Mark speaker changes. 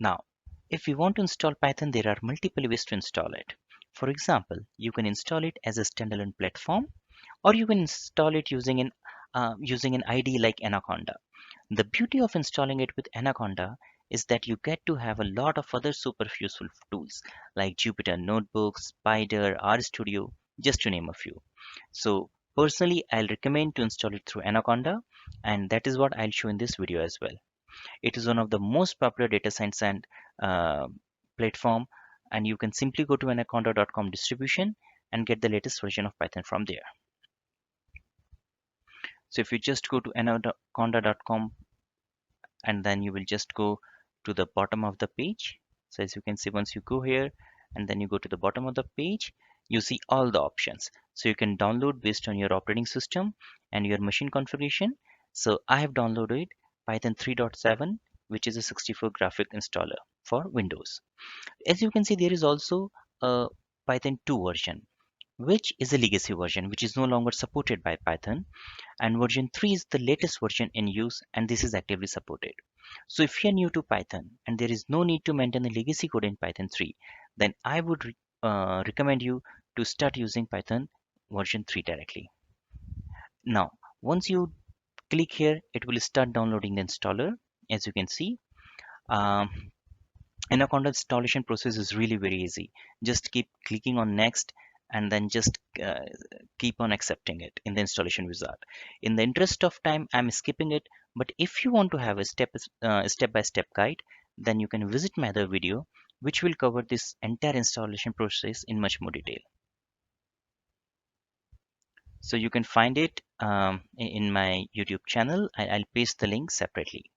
Speaker 1: Now, if you want to install Python, there are multiple ways to install it. For example, you can install it as a standalone platform, or you can install it using an IDE like Anaconda. The beauty of installing it with Anaconda is that you get to have a lot of other super useful tools like Jupyter Notebooks, Spider, RStudio, just to name a few. So personally, I'll recommend to install it through Anaconda, and that is what I'll show in this video as well. It is one of the most popular data science and uh, platform, and you can simply go to anaconda.com distribution and get the latest version of Python from there. So if you just go to anaconda.com and then you will just go to the bottom of the page. So as you can see, once you go here and then you go to the bottom of the page, you see all the options. So you can download based on your operating system and your machine configuration. So I have downloaded Python 3.7, which is a 64 graphic installer for Windows. As you can see, there is also a Python 2 version, which is a legacy version, which is no longer supported by Python, and version 3 is the latest version in use, and this is actively supported. So if you're new to Python and there is no need to maintain the legacy code in Python 3, then I would recommend you to start using Python version 3 directly. Now, once you click here, it will start downloading the installer. As you can see, um, Anaconda installation process is really very easy. Just keep clicking on next and then just keep on accepting it in the installation wizard. In the interest of time, I'm skipping it, but if you want to have a step-by-step guide, then you can visit my other video, which will cover this entire installation process in much more detail. So you can find it in my YouTube channel. I'll paste the link separately.